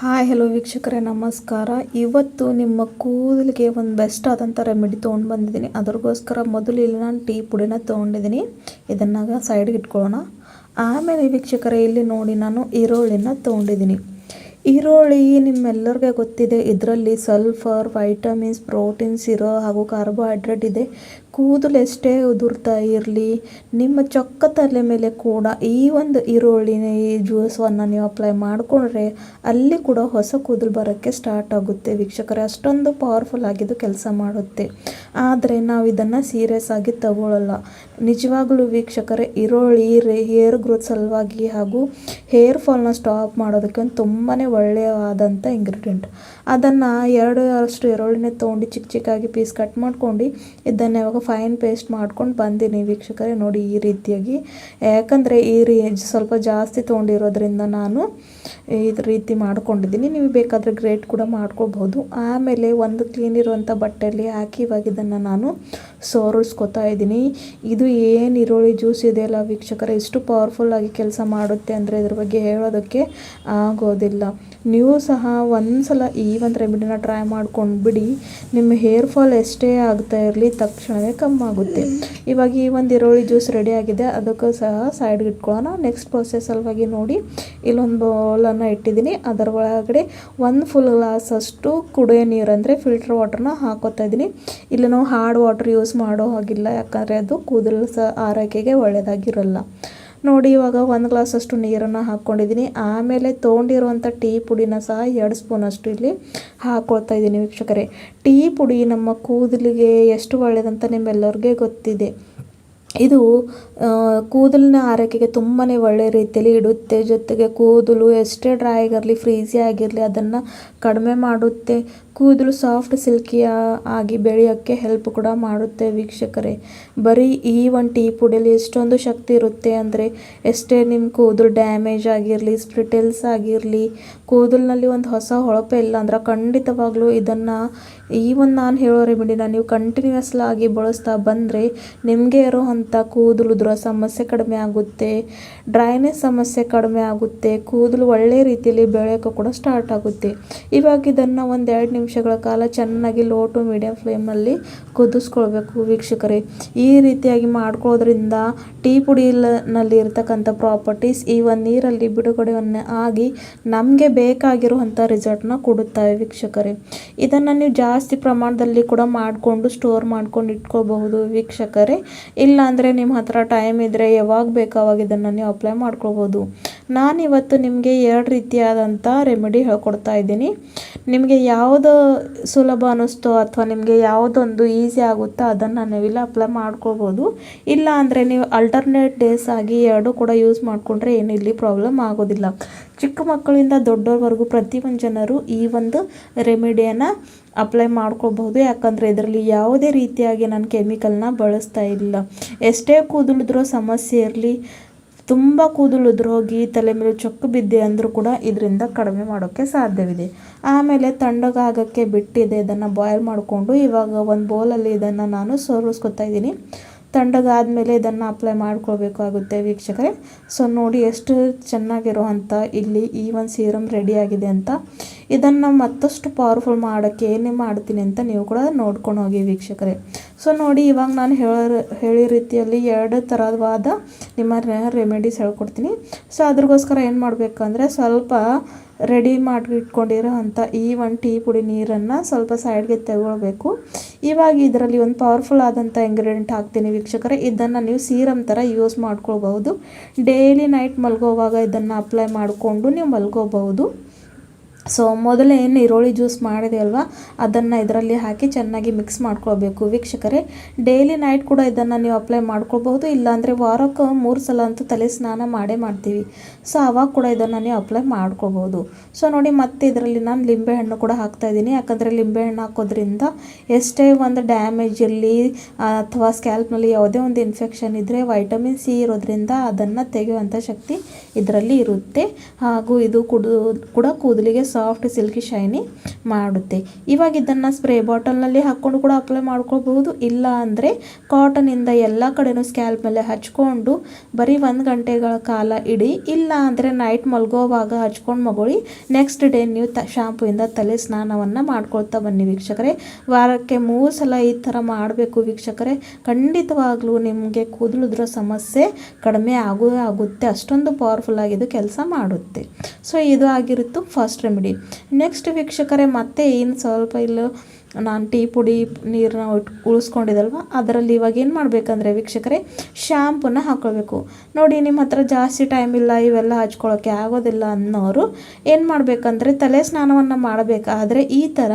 Hi hello ವೀಕ್ಷಕರೇ ನಮಸ್ಕಾರ. ಇವತ್ತು ನಿಮ್ಮ ಕೂದಲಿಗೆ ಒಂದು ಬೆಸ್ಟ್ ಆದಂಥ ರೆಮಿಡಿ ತೊಗೊಂಡು ಬಂದಿದ್ದೀನಿ. ಅದಕ್ಕೋಸ್ಕರ ಮೊದಲು ಇಲ್ಲಿ ನಾನು ಟೀ ಪುಡಿನ ತೊಗೊಂಡಿದ್ದೀನಿ. ಇದನ್ನಾಗ ಸೈಡ್ಗೆ ಇಟ್ಕೊಳ್ಳೋಣ. ಆಮೇಲೆ ವೀಕ್ಷಕರೇ ಇಲ್ಲಿ ನೋಡಿ ನಾನು ಈರುಳ್ಳಿನ ತೊಗೊಂಡಿದ್ದೀನಿ. ಈರುಳ್ಳಿ ನಿಮ್ಮೆಲ್ಲರಿಗೆ ಗೊತ್ತಿದೆ, ಇದರಲ್ಲಿ ಸಲ್ಫರ್, ವೈಟಮಿನ್ಸ್, ಪ್ರೋಟೀನ್ಸ್ ಇರೋ ಹಾಗೂ ಕಾರ್ಬೋಹೈಡ್ರೇಟ್ ಇದೆ. ಕೂದಲು ಎಷ್ಟೇ ಉದುರ್ತಾ ಇರಲಿ, ನಿಮ್ಮ ಚೊಕ್ಕ ತಲೆ ಮೇಲೆ ಕೂಡ ಈ ಒಂದು ಈರುಳ್ಳಿನ ಈ ಜ್ಯೂಸನ್ನು ನೀವು ಅಪ್ಲೈ ಮಾಡಿಕೊಂಡ್ರೆ ಅಲ್ಲಿ ಕೂಡ ಹೊಸ ಕೂದಲು ಬರೋಕ್ಕೆ ಸ್ಟಾರ್ಟ್ ಆಗುತ್ತೆ ವೀಕ್ಷಕರೇ. ಅಷ್ಟೊಂದು ಪವರ್ಫುಲ್ ಆಗಿದ್ದು ಕೆಲಸ ಮಾಡುತ್ತೆ. ಆದರೆ ನಾವು ಇದನ್ನು ಸೀರಿಯಸ್ ಆಗಿ ತಗೊಳ್ಳಲ್ಲ. ನಿಜವಾಗ್ಲೂ ವೀಕ್ಷಕರೇ, ಈರುಳ್ಳಿ ಹೇರ್ ಗ್ರೋತ್ ಸಲುವಾಗಿ ಹಾಗೂ ಹೇರ್ ಫಾಲ್ನ ಸ್ಟಾಪ್ ಮಾಡೋದಕ್ಕೆ ಒಂದು ತುಂಬಾ ಒಳ್ಳೆಯವಾದಂಥ ಇಂಗ್ರೀಡಿಯೆಂಟ್. ಅದನ್ನು ಅಷ್ಟು ಈರುಳ್ಳಿನ ತೊಗೊಂಡು ಚಿಕ್ಕ ಚಿಕ್ಕಾಗಿ ಪೀಸ್ ಕಟ್ ಮಾಡ್ಕೊಂಡು ಇದನ್ನು ಇವಾಗ ಫೈನ್ ಪೇಸ್ಟ್ ಮಾಡ್ಕೊಂಡು ಬಂದೀನಿ ವೀಕ್ಷಕರೇ. ನೋಡಿ ಈ ರೀತಿಯಾಗಿ, ಯಾಕಂದರೆ ಸ್ವಲ್ಪ ಜಾಸ್ತಿ ತೊಗೊಂಡಿರೋದ್ರಿಂದ ನಾನು ಈ ರೀತಿ ಮಾಡ್ಕೊಂಡಿದ್ದೀನಿ. ನೀವು ಬೇಕಾದರೆ ಗ್ರೇಟ್ ಕೂಡ ಮಾಡ್ಕೊಳ್ಬೋದು. ಆಮೇಲೆ ಒಂದು ಕ್ಲೀನ್ ಇರುವಂಥ ಬಟ್ಟೆಯಲ್ಲಿ ಹಾಕಿ ಇವಾಗ ಇದನ್ನು ನಾನು ಸೋರಿಸ್ಕೊತಾ ಇದ್ದೀನಿ. ಇದು ಏನು ಈರುಳ್ಳಿ ಜ್ಯೂಸ್ ಇದೆಯಲ್ಲ ವೀಕ್ಷಕರೇ, ಇಷ್ಟು ಪವರ್ಫುಲ್ಲಾಗಿ ಕೆಲಸ ಮಾಡುತ್ತೆ ಅಂದರೆ ಇದ್ರ ಬಗ್ಗೆ ಹೇಳೋದಕ್ಕೆ ಆಗೋದಿಲ್ಲ. ನೀವು ಸಹ ಒಂದ್ಸಲ ಈ ಒಂದು ರೆಮಿಡಿನ ಟ್ರೈ ಮಾಡ್ಕೊಂಡು ಬಿಡಿ. ನಿಮ್ಮ ಹೇರ್ ಫಾಲ್ ಎಷ್ಟೇ ಆಗ್ತಾ ಇರಲಿ ತಕ್ಷಣವೇ ಕಮ್ಮಿ ಆಗುತ್ತೆ. ಇವಾಗ ಈ ಒಂದು ಈರುಳ್ಳಿ ಜ್ಯೂಸ್ ರೆಡಿ ಆಗಿದೆ, ಅದಕ್ಕೂ ಸಹ ಸೈಡ್ಗೆ ಇಟ್ಕೊಳ್ಳೋಣ. ನೆಕ್ಸ್ಟ್ ಪ್ರೊಸೆಸ್ ಸಲುವಾಗಿ ನೋಡಿ ಇಲ್ಲೊಂದು ಬೌಲನ್ನು ಇಟ್ಟಿದ್ದೀನಿ. ಅದರ ಒಳಗಡೆ 1 ಫುಲ್ ಗ್ಲಾಸ್ ಅಷ್ಟು ಕುಡಿಯೋ ನೀರು ಅಂದರೆ ಫಿಲ್ಟರ್ ವಾಟರ್ನ ಹಾಕೋತಾ ಇದ್ದೀನಿ. ಇಲ್ಲಿ ನಾವು ಹಾರ್ಡ್ ವಾಟರ್ ಯೂಸ್ ಮಾಡೋ ಹಾಗಿಲ್ಲ, ಯಾಕಂದರೆ ಅದು ಕೂದಲು ಆರೈಕೆಗೆ ಒಳ್ಳೆಯದಾಗಿರಲ್ಲ. ನೋಡಿ ಇವಾಗ 1 ಗ್ಲಾಸ್ ಅಷ್ಟು ನೀರನ್ನು ಹಾಕ್ಕೊಂಡಿದ್ದೀನಿ. ಆಮೇಲೆ ತೊಗೊಂಡಿರುವಂಥ ಟೀ ಪುಡಿನ ಸಹ 2 ಸ್ಪೂನ್ ಅಷ್ಟು ಇಲ್ಲಿ ಹಾಕ್ಕೊಳ್ತಾ ಇದ್ದೀನಿ ವೀಕ್ಷಕರೇ. ಟೀ ಪುಡಿ ನಮ್ಮ ಕೂದಲಿಗೆ ಎಷ್ಟು ಒಳ್ಳೆಯದಂತ ನಿಮ್ಮೆಲ್ಲರಿಗೆ ಗೊತ್ತಿದೆ. ಇದು ಕೂದಲಿನ ಆರೈಕೆಗೆ ತುಂಬಾ ಒಳ್ಳೆಯ ರೀತಿಯಲ್ಲಿ ಇಡುತ್ತೆ. ಜೊತೆಗೆ ಕೂದಲು ಎಷ್ಟೇ ಡ್ರೈ ಆಗಿರಲಿ, ಫ್ರೀಸಿ ಆಗಿರಲಿ, ಅದನ್ನು ಕಡಿಮೆ ಮಾಡುತ್ತೆ. ಕೂದಲು ಸಾಫ್ಟ್ ಸಿಲ್ಕಿ ಆಗಿ ಬೆಳೆಯೋಕ್ಕೆ ಹೆಲ್ಪ್ ಕೂಡ ಮಾಡುತ್ತೆ ವೀಕ್ಷಕರೇ. ಬರೀ ಈ ಒಂದು ಟೀ ಪುಡಿಯಲ್ಲಿ ಎಷ್ಟೊಂದು ಶಕ್ತಿ ಇರುತ್ತೆ ಅಂದರೆ, ಎಷ್ಟೇ ನಿಮ್ಮ ಕೂದಲು ಡ್ಯಾಮೇಜ್ ಆಗಿರಲಿ, ಸ್ಪ್ಲಿಟೆಲ್ಸ್ ಆಗಿರಲಿ, ಕೂದಲಿನಲ್ಲಿ ಒಂದು ಹೊಸ ಹೊಳಪೆ ಇಲ್ಲ ಅಂದ್ರೆ ಖಂಡಿತವಾಗ್ಲೂ ಇದನ್ನು ಈ ಒಂದು ನಾನು ಹೇಳೋ ರೆಮಿಡಿನ ನೀವು ಕಂಟಿನ್ಯೂಸ್ ಆಗಿ ಬಳಸ್ತಾ ಬಂದರೆ ನಿಮಗೆ ಇರೋವಂಥ ಕೂದಲು ಉದುರೋ ಸಮಸ್ಯೆ ಕಡಿಮೆ ಆಗುತ್ತೆ, ಡ್ರೈನೆಸ್ ಸಮಸ್ಯೆ ಕಡಿಮೆ ಆಗುತ್ತೆ, ಕೂದಲು ಒಳ್ಳೆ ರೀತಿಯಲ್ಲಿ ಬೆಳೆಯೋಕ್ಕೂ ಕೂಡ ಸ್ಟಾರ್ಟ್ ಆಗುತ್ತೆ. ಇವಾಗ ಇದನ್ನು 1-2 ನಿಮಿಷಗಳ ಕಾಲ ಚೆನ್ನಾಗಿ ಲೋ ಟು ಮೀಡಿಯಂ ಫ್ಲೇಮಲ್ಲಿ ಕುದಿಸ್ಕೊಳ್ಬೇಕು ವೀಕ್ಷಕರೇ. ಈ ರೀತಿಯಾಗಿ ಮಾಡ್ಕೊಳ್ಳೋದ್ರಿಂದ ಟೀ ಪುಡಿನಲ್ಲಿ ಇರ್ತಕ್ಕಂಥ ಪ್ರಾಪರ್ಟೀಸ್ ಈ ಒಂದು ನೀರಲ್ಲಿ ಬಿಡುಗಡೆಯನ್ನು ಆಗಿ ನಮಗೆ ಬೇಕಾಗಿರುವಂಥ ರಿಸಲ್ಟ್ನ ಕೊಡುತ್ತವೆ ವೀಕ್ಷಕರೇ. ಇದನ್ನು ನೀವು ಜಾಸ್ತಿ ಪ್ರಮಾಣದಲ್ಲಿ ಕೂಡ ಮಾಡಿಕೊಂಡು ಸ್ಟೋರ್ ಮಾಡ್ಕೊಂಡು ಇಟ್ಕೋಬಹುದು ವೀಕ್ಷಕರೇ. ಇಲ್ಲ ಅಂದರೆ ನಿಮ್ಮ ಹತ್ರ ಟೈಮ್ ಇದ್ದರೆ ಯಾವಾಗ ಬೇಕು ಅವಾಗ ಇದನ್ನು ನೀವು ಅಪ್ಲೈ ಮಾಡ್ಕೊಳ್ಬೋದು. ನಾನಿವತ್ತು ನಿಮಗೆ 2 ರೀತಿಯಾದಂಥ ರೆಮಿಡಿ ಹೇಳ್ಕೊಡ್ತಾ ಇದ್ದೀನಿ. ನಿಮಗೆ ಯಾವುದು ಸುಲಭ ಅನ್ನಿಸ್ತೋ ಅಥವಾ ನಿಮಗೆ ಯಾವುದೊಂದು ಈಸಿ ಆಗುತ್ತೋ ಅದನ್ನು ನೀವಿಲ್ಲ ಅಪ್ಲೈ ಮಾಡ್ಕೊಳ್ಬೋದು. ಇಲ್ಲ ಅಂದರೆ ನೀವು ಅಲ್ಟರ್ನೇಟ್ ಡೇಸ್ ಆಗಿ 2 ಕೂಡ ಯೂಸ್ ಮಾಡಿಕೊಂಡ್ರೆ ಏನು ಇಲ್ಲಿ ಪ್ರಾಬ್ಲಮ್ ಆಗೋದಿಲ್ಲ. ಚಿಕ್ಕ ಮಕ್ಕಳಿಂದ ದೊಡ್ಡವರೆಗೂ ಪ್ರತಿಯೊಂದು ಜನರು ಈ ಒಂದು ರೆಮಿಡಿಯನ್ನು ಅಪ್ಲೈ ಮಾಡ್ಕೊಳ್ಬಹುದು. ಯಾಕಂದರೆ ಇದರಲ್ಲಿ ಯಾವುದೇ ರೀತಿಯಾಗಿ ನಾನು ಕೆಮಿಕಲ್ನ ಬಳಸ್ತಾ ಇಲ್ಲ. ಎಷ್ಟೇ ಕೂದಲುದ್ರೋ ಸಮಸ್ಯೆ ಇರಲಿ, ತುಂಬ ಕೂದಲು ಉದುರೋಗಿ ತಲೆ ಮೇಲೆ ಚೊಕ್ಕು ಬಿದ್ದೆ ಅಂದರೂ ಕೂಡ ಇದರಿಂದ ಕಡಿಮೆ ಮಾಡೋಕ್ಕೆ ಸಾಧ್ಯವಿದೆ. ಆಮೇಲೆ ತಣ್ಣಗಾಗೋಕ್ಕೆ ಬಿಟ್ಟಿದೆ. ಇದನ್ನು ಬಾಯ್ಲ್ ಮಾಡಿಕೊಂಡು ಇವಾಗ ಒಂದು ಬೌಲಲ್ಲಿ ಇದನ್ನು ನಾನು ಸೋರಿಸ್ಕೊತಾ ಇದ್ದೀನಿ. ತಣ್ಣಗಾದ್ಮೇಲೆ ಇದನ್ನು ಅಪ್ಲೈ ಮಾಡ್ಕೊಳ್ಬೇಕಾಗುತ್ತೆ ವೀಕ್ಷಕರೇ. ಸೊ ನೋಡಿ ಎಷ್ಟು ಚೆನ್ನಾಗಿರುವಂಥ ಇಲ್ಲಿ ಈ ಒಂದು ಸೀರಮ್ ರೆಡಿಯಾಗಿದೆ ಅಂತ. ಇದನ್ನು ಮತ್ತಷ್ಟು ಪವರ್ಫುಲ್ ಮಾಡೋಕ್ಕೆ ಏನೇ ಮಾಡ್ತೀನಿ ಅಂತ ನೀವು ಕೂಡ ನೋಡ್ಕೊಂಡು ಹೋಗಿ ವೀಕ್ಷಕರೇ. ಸೊ ನೋಡಿ ಇವಾಗ ನಾನು ಹೇಳೋ ರೀತಿಯಲ್ಲಿ 2 ಥರವಾದ ನಿಮ್ಮ ರೆಮಿಡೀಸ್ ಹೇಳ್ಕೊಡ್ತೀನಿ. ಸೊ ಅದ್ರಗೋಸ್ಕರ ಏನು ಮಾಡಬೇಕಂದ್ರೆ, ಸ್ವಲ್ಪ ರೆಡಿ ಮಾಡಿ ಇಟ್ಕೊಂಡಿರೋ ಅಂಥ ಈ ಒಂದು ಟೀ ಪುಡಿ ನೀರನ್ನು ಸ್ವಲ್ಪ ಸೈಡ್ಗೆ ತಗೊಳ್ಬೇಕು. ಇವಾಗ ಇದರಲ್ಲಿ ಒಂದು ಪವರ್ಫುಲ್ ಆದಂಥ ಇಂಗ್ರೀಡಿಯೆಂಟ್ ಹಾಕ್ತೀನಿ ವೀಕ್ಷಕರೇ. ಇದನ್ನು ನೀವು ಸೀರಮ್ ಥರ ಯೂಸ್ ಮಾಡ್ಕೊಳ್ಬಹುದು. ಡೈಲಿ ನೈಟ್ ಮಲ್ಗೋವಾಗ ಇದನ್ನು ಅಪ್ಲೈ ಮಾಡಿಕೊಂಡು ನೀವು ಮಲ್ಗೋಬಹುದು. ಸೊ ಮೊದಲೇ ಏನು ಈರುಳ್ಳಿ ಜ್ಯೂಸ್ ಮಾಡಿದೆ ಅಲ್ವಾ, ಅದನ್ನು ಇದರಲ್ಲಿ ಹಾಕಿ ಚೆನ್ನಾಗಿ ಮಿಕ್ಸ್ ಮಾಡ್ಕೊಳ್ಬೇಕು ವೀಕ್ಷಕರೇ. ಡೈಲಿ ನೈಟ್ ಕೂಡ ಇದನ್ನು ನೀವು ಅಪ್ಲೈ ಮಾಡ್ಕೊಳ್ಬಹುದು. ಇಲ್ಲಾಂದರೆ ವಾರಕ್ಕೆ 3 ಸಲ ಅಂತೂ ತಲೆ ಸ್ನಾನ ಮಾಡೇ ಮಾಡ್ತೀವಿ. ಸೊ ಆವಾಗ ಕೂಡ ಇದನ್ನು ನೀವು ಅಪ್ಲೈ ಮಾಡ್ಕೊಳ್ಬೋದು. ಸೊ ನೋಡಿ ಮತ್ತೆ ಇದರಲ್ಲಿ ನಾನು ಲಿಂಬೆಹಣ್ಣು ಕೂಡ ಹಾಕ್ತಾಯಿದ್ದೀನಿ. ಯಾಕಂದರೆ ಲಿಂಬೆಹಣ್ಣು ಹಾಕೋದ್ರಿಂದ ಎಷ್ಟೇ ಒಂದು ಡ್ಯಾಮೇಜ್ ಇರಲಿ ಅಥವಾ ಸ್ಕ್ಯಾಲ್ಪ್ನಲ್ಲಿ ಯಾವುದೇ ಒಂದು ಇನ್ಫೆಕ್ಷನ್ ಇದ್ದರೆ ವೈಟಮಿನ್ ಸಿ ಇರೋದ್ರಿಂದ ಅದನ್ನು ತೆಗೆಯುವಂಥ ಶಕ್ತಿ ಇದರಲ್ಲಿ ಇರುತ್ತೆ. ಹಾಗೂ ಇದು ಕೂಡ ಕೂದಲಿಗೆ ಸಾಫ್ಟ್ ಸಿಲ್ಕಿ ಶೈನಿ ಮಾಡುತ್ತೆ. ಇವಾಗ ಇದನ್ನು ಸ್ಪ್ರೇ ಬಾಟಲ್ನಲ್ಲಿ ಹಾಕ್ಕೊಂಡು ಕೂಡ ಅಪ್ಲೈ ಮಾಡ್ಕೊಳ್ಬಹುದು. ಇಲ್ಲ ಅಂದರೆ ಕಾಟನಿಂದ ಎಲ್ಲ ಕಡೆನೂ ಸ್ಕ್ಯಾಲ್ಪ್ ಮೇಲೆ ಹಚ್ಕೊಂಡು ಬರೀ 1 ಗಂಟೆಗಳ ಕಾಲ ಇಡಿ. ಇಲ್ಲ ಅಂದರೆ ನೈಟ್ ಮಲ್ಗೋವಾಗ ಹಚ್ಕೊಂಡು ಮಗುಳಿ ನೆಕ್ಸ್ಟ್ ಡೇ ನೀವು ಶಾಂಪೂಯಿಂದ ತಲೆ ಸ್ನಾನವನ್ನು ಮಾಡ್ಕೊಳ್ತಾ ಬನ್ನಿ ವೀಕ್ಷಕರೇ. ವಾರಕ್ಕೆ 3 ಸಲ ಈ ಥರ ಮಾಡಬೇಕು ವೀಕ್ಷಕರೇ. ಖಂಡಿತವಾಗ್ಲೂ ನಿಮಗೆ ಕೂದಲುದ್ರೋ ಸಮಸ್ಯೆ ಕಡಿಮೆ ಆಗುತ್ತೆ. ಅಷ್ಟೊಂದು ಪವರ್ಫುಲ್ ಆಗಿದ್ದು ಕೆಲಸ ಮಾಡುತ್ತೆ. ಸೊ ಇದು ಆಗಿರುತ್ತು ಫಸ್ಟ್ ರೆಮಿಡಿ. ನೆಕ್ಸ್ಟ್ ವೀಕ್ಷಕರೇ ಮತ್ತೆ ಏನು ಸ್ವಲ್ಪ ಇಲ್ಲ ನಾನು ಟೀ ಪುಡಿ ನೀರನ್ನ ಉಳಿಸ್ಕೊಂಡಿದ್ದಲ್ವ ಅದರಲ್ಲಿ ಇವಾಗ ಏನು ಮಾಡಬೇಕಂದ್ರೆ ವೀಕ್ಷಕರೇ ಶ್ಯಾಂಪೂನ ಹಾಕ್ಕೊಳ್ಬೇಕು. ನೋಡಿ ನಿಮ್ಮ ಹತ್ರ ಜಾಸ್ತಿ ಟೈಮ್ ಇಲ್ಲ ಇವೆಲ್ಲ ಹಚ್ಕೊಳ್ಳೋಕ್ಕೆ ಆಗೋದಿಲ್ಲ ಅನ್ನೋರು ಏನು ಮಾಡಬೇಕಂದ್ರೆ ತಲೆ ಸ್ನಾನವನ್ನು ಮಾಡಬೇಕಾದ್ರೆ ಈ ಥರ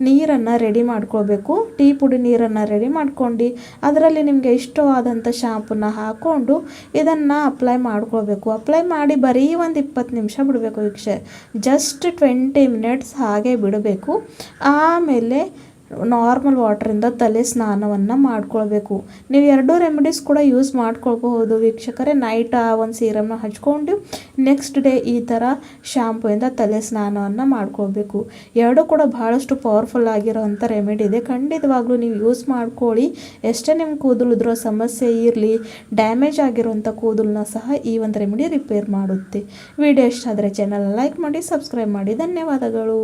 ನೀರನ್ನು ರೆಡಿ ಮಾಡ್ಕೊಳ್ಬೇಕು. ಟೀ ಪುಡಿ ನೀರನ್ನು ರೆಡಿ ಮಾಡ್ಕೊಂಡು ಅದರಲ್ಲಿ ನಿಮಗೆ ಇಷ್ಟವಾದಂಥ ಶ್ಯಾಂಪೂನ ಹಾಕ್ಕೊಂಡು ಇದನ್ನು ಅಪ್ಲೈ ಮಾಡ್ಕೊಳ್ಬೇಕು. ಅಪ್ಲೈ ಮಾಡಿ ಬರೀ ಒಂದು 20 ನಿಮಿಷ ಬಿಡಬೇಕು ವೀಕ್ಷೆ. ಜಸ್ಟ್ 20 ಮಿನಿಟ್ಸ್ ಹಾಗೆ ಬಿಡಬೇಕು. ಆಮೇಲೆ ನಾರ್ಮಲ್ ವಾಟ್ರಿಂದ ತಲೆ ಸ್ನಾನವನ್ನು ಮಾಡ್ಕೊಳ್ಬೇಕು. ನೀವು 2 ರೆಮಿಡೀಸ್ ಕೂಡ ಯೂಸ್ ಮಾಡ್ಕೊಳ್ಬಹುದು ವೀಕ್ಷಕರೇ. ನೈಟ್ ಒಂದು ಸೀರಮ್ನ ಹಚ್ಕೊಂಡು ನೆಕ್ಸ್ಟ್ ಡೇ ಈ ಥರ ಶಾಂಪೂಯಿಂದ ತಲೆ ಸ್ನಾನವನ್ನು ಮಾಡ್ಕೊಳ್ಬೇಕು. 2 ಕೂಡ ಬಹಳಷ್ಟು ಪವರ್ಫುಲ್ ಆಗಿರೋವಂಥ ರೆಮಿಡಿ ಇದೆ. ಖಂಡಿತವಾಗ್ಲೂ ನೀವು ಯೂಸ್ ಮಾಡ್ಕೊಳ್ಳಿ. ಎಷ್ಟೇ ನಿಮ್ಮ ಕೂದಲುದ್ರೋ ಸಮಸ್ಯೆ ಇರಲಿ, ಡ್ಯಾಮೇಜ್ ಆಗಿರೋಂಥ ಕೂದಲನ್ನ ಸಹ ಈ ಒಂದು ರೆಮಿಡಿ ರಿಪೇರ್ ಮಾಡುತ್ತೆ. ವಿಡಿಯೋ ಇಷ್ಟ ಆದರೆ ಚಾನಲ್ ಲೈಕ್ ಮಾಡಿ, ಸಬ್ಸ್ಕ್ರೈಬ್ ಮಾಡಿ. ಧನ್ಯವಾದಗಳು.